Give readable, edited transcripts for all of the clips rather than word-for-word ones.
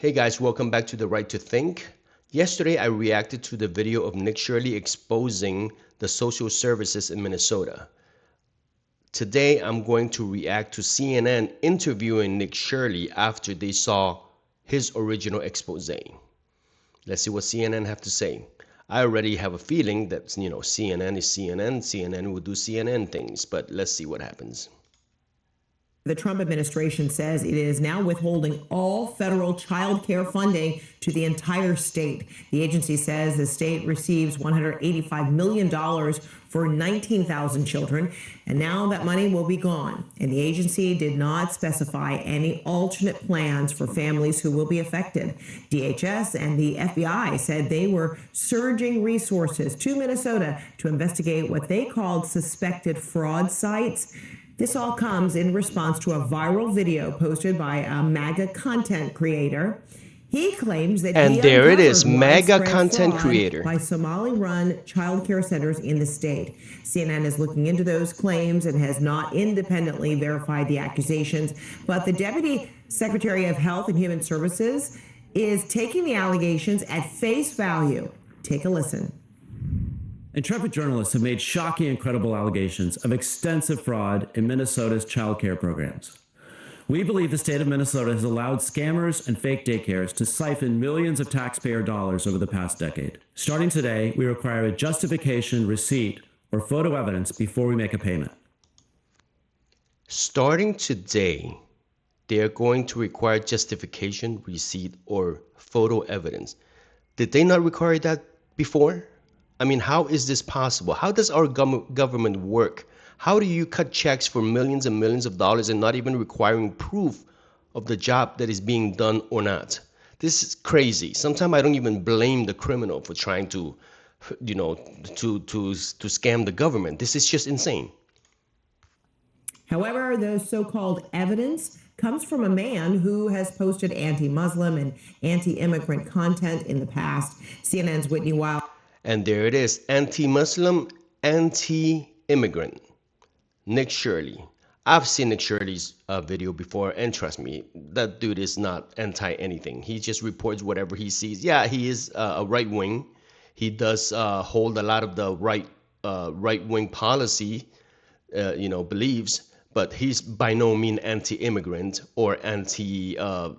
Hey guys, welcome back to The Right to Think. Yesterday I reacted to the video of Nick Shirley exposing the social services in Minnesota. Today I'm going to react to CNN interviewing Nick Shirley after they saw his original expose. Let's see what CNN have to say. I already have a feeling that, CNN is CNN. CNN will do CNN things, but let's see what happens. The Trump administration says it is now withholding all federal child care funding to the entire state. The agency says the state receives $185 million for 19,000 children, and now that money will be gone. And the agency did not specify any alternate plans for families who will be affected. DHS and the FBI said they were surging resources to Minnesota to investigate what they called suspected fraud sites. This all comes in response to a viral video posted by a MAGA content creator. He claims that and there it is, MAGA content creator by Somali-run child care centers in the state. CNN is looking into those claims and has not independently verified the accusations, but the Deputy Secretary of Health and Human Services is taking the allegations at face value. Take a listen. Intrepid journalists have made shocking and credible allegations of extensive fraud in Minnesota's child care programs. We believe the state of Minnesota has allowed scammers and fake daycares to siphon millions of taxpayer dollars over the past decade. Starting today, we require a justification, receipt, or photo evidence before we make a payment. Starting today, they are going to require justification, receipt, or photo evidence. Did they not require that before? I mean, how is this possible? How does our government work? How do you cut checks for millions and millions of dollars and not even requiring proof of the job that is being done or not? This is crazy. Sometimes I don't even blame the criminal for trying to, to scam the government. This is just insane. However, the so-called evidence comes from a man who has posted anti-Muslim and anti-immigrant content in the past. CNN's Whitney Wild. And there it is, anti-Muslim, anti-immigrant, Nick Shirley. I've seen Nick Shirley's video before, and trust me, that dude is not anti-anything. He just reports whatever he sees. Yeah, he is a right-wing. He does hold a lot of the right-wing policy, beliefs, but he's by no means anti-immigrant or anti-Muslims.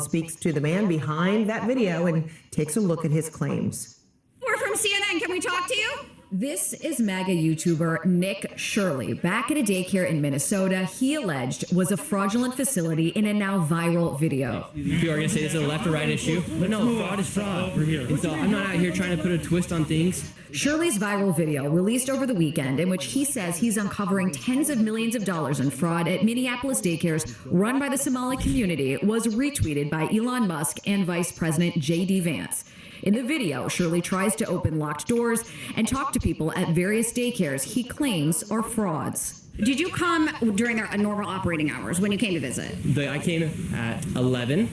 Speaks to the man behind that video and takes a look at his claims. We're from CNN. Can we talk to you? This is MAGA YouTuber Nick Shirley. Back at a daycare in Minnesota, he alleged was a fraudulent facility in a now viral video. People are going to say this is a left or right issue, but no, fraud is fraud. And so I'm not out here trying to put a twist on things. Shirley's viral video, released over the weekend, in which he says he's uncovering tens of millions of dollars in fraud at Minneapolis daycares run by the Somali community, was retweeted by Elon Musk and Vice President J.D. Vance. In the video, Shirley tries to open locked doors and talk to people at various daycares he claims are frauds. Did you come during their normal operating hours when you came to visit? I came at 11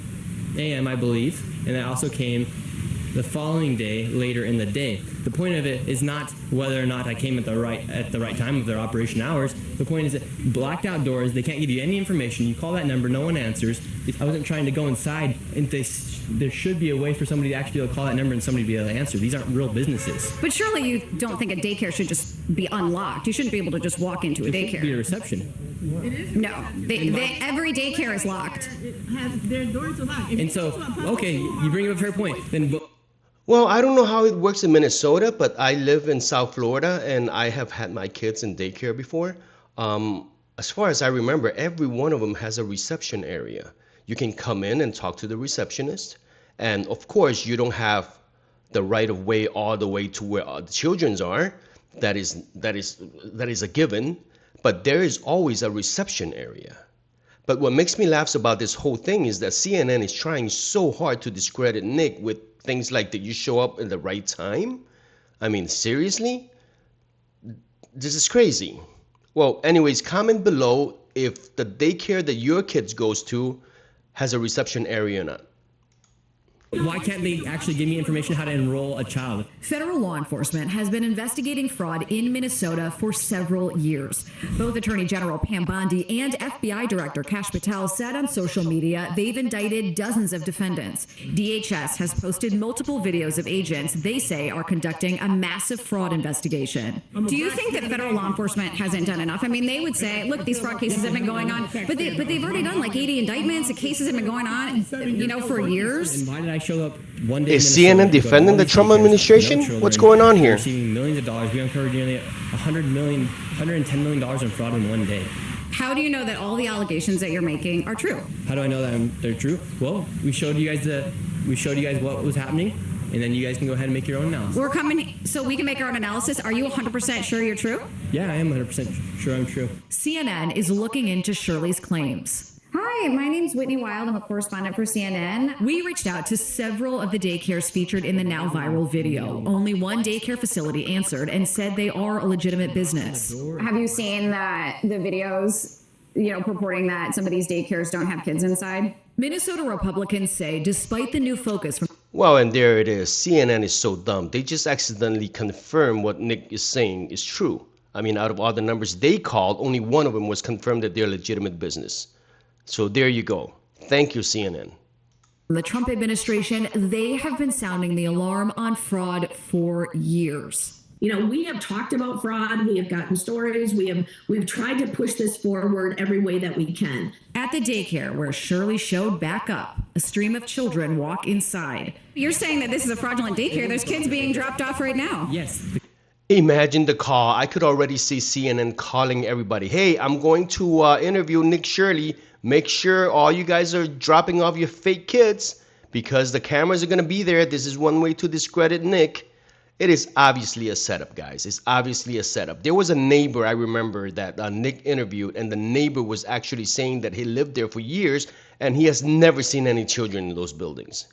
a.m., I believe, and I also came the following day later in the day. The point of it is not whether or not I came at the right time of their operation hours. The point is that blacked out doors, they can't give you any information. You call that number, no one answers. I wasn't trying to go inside, and there should be a way for somebody to actually be able to call that number and somebody to be able to answer. These aren't real businesses. But surely you don't think a daycare should just be unlocked. You shouldn't be able to just walk into a daycare. It should be a reception. No, every daycare is locked. Their doors are locked. And so, okay, you bring up a fair point. Then. Well, I don't know how it works in Minnesota, but I live in South Florida, and I have had my kids in daycare before. As far as I remember, every one of them has a reception area. You can come in and talk to the receptionist, and of course, you don't have the right of way all the way to where the children's are. That is a given, but there is always a reception area. But what makes me laugh about this whole thing is that CNN is trying so hard to discredit Nick with things like that you show up at the right time. I mean, seriously? This is crazy. Well, anyways, comment below if the daycare that your kids goes to has a reception area or not. Why can't they actually give me information how to enroll a child? Federal law enforcement has been investigating fraud in Minnesota for several years. Both Attorney General Pam Bondi and FBI Director Kash Patel said on social media they've indicted dozens of defendants. DHS has posted multiple videos of agents they say are conducting a massive fraud investigation. Do you think that federal law enforcement hasn't done enough? I mean, they would say, look, these fraud cases have been going on, but they've already done like 80 indictments. The cases have been going on, for years. And why did I show up one day? Is CNN defending the Trump administration? What's going on here? Receiving millions of dollars. We uncovered nearly $110 million in fraud in one day. How do you know that all the allegations that you're making are true? How do I know that they're true? Well, we showed you guys what was happening, and then you guys can go ahead and make your own analysis. We're coming so we can make our own analysis. Are you 100% sure you're true? Yeah, I am 100% sure I'm true. CNN is looking into Shirley's claims. Hi, my name's Whitney Wild. I'm a correspondent for CNN. We reached out to several of the daycares featured in the now viral video. Only one daycare facility answered and said they are a legitimate business. Have you seen the videos, purporting that some of these daycares don't have kids inside? Minnesota Republicans say despite the new focus from Well, and there it is. CNN is so dumb. They just accidentally confirm what Nick is saying is true. I mean, out of all the numbers they called, only one of them was confirmed that they're legitimate business. So there you go. Thank you, CNN. the Trump administration, they have been sounding the alarm on fraud for years. We have talked about fraud. We have gotten stories. We've tried to push this forward every way that we can. At the daycare where Shirley showed back up, a stream of children walk inside. You're saying that this is a fraudulent daycare. There's kids being dropped off right now. Yes. Imagine the call. I could already see CNN calling everybody. Hey, I'm going to interview Nick Shirley. Make sure all you guys are dropping off your fake kids because the cameras are going to be there. This is one way to discredit Nick. It is obviously a setup, guys. It's obviously a setup. There was a neighbor, I remember, that Nick interviewed, and the neighbor was actually saying that he lived there for years, and he has never seen any children in those buildings.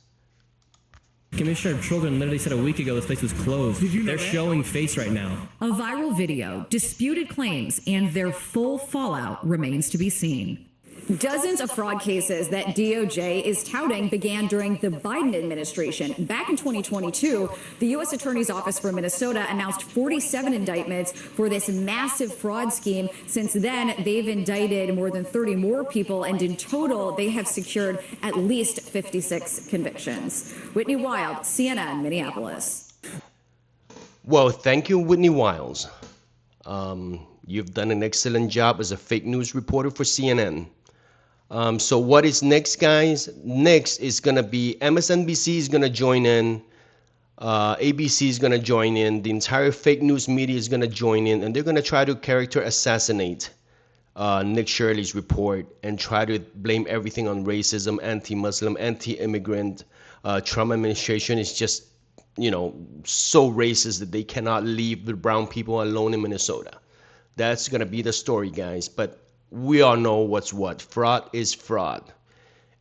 Commissioner of Children literally said a week ago this place was closed. They're showing face right now. A viral video, disputed claims, and their full fallout remains to be seen. Dozens of fraud cases that DOJ is touting began during the Biden administration. Back in 2022, the U.S. Attorney's Office for Minnesota announced 47 indictments for this massive fraud scheme. Since then, they've indicted more than 30 more people, and in total, they have secured at least 56 convictions. Whitney Wild, CNN, Minneapolis. Well, thank you, Whitney Wiles. You've done an excellent job as a fake news reporter for CNN. So what is next, guys? Next is going to be MSNBC is going to join in. ABC is going to join in. The entire fake news media is going to join in. And they're going to try to character assassinate Nick Shirley's report and try to blame everything on racism, anti-Muslim, anti-immigrant. Trump administration is just, so racist that they cannot leave the brown people alone in Minnesota. That's going to be the story, guys. But we all know what's what. Fraud is fraud.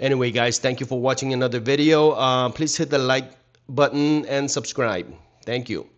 Anyway, guys, thank you for watching another video. Please hit the like button and subscribe. Thank you.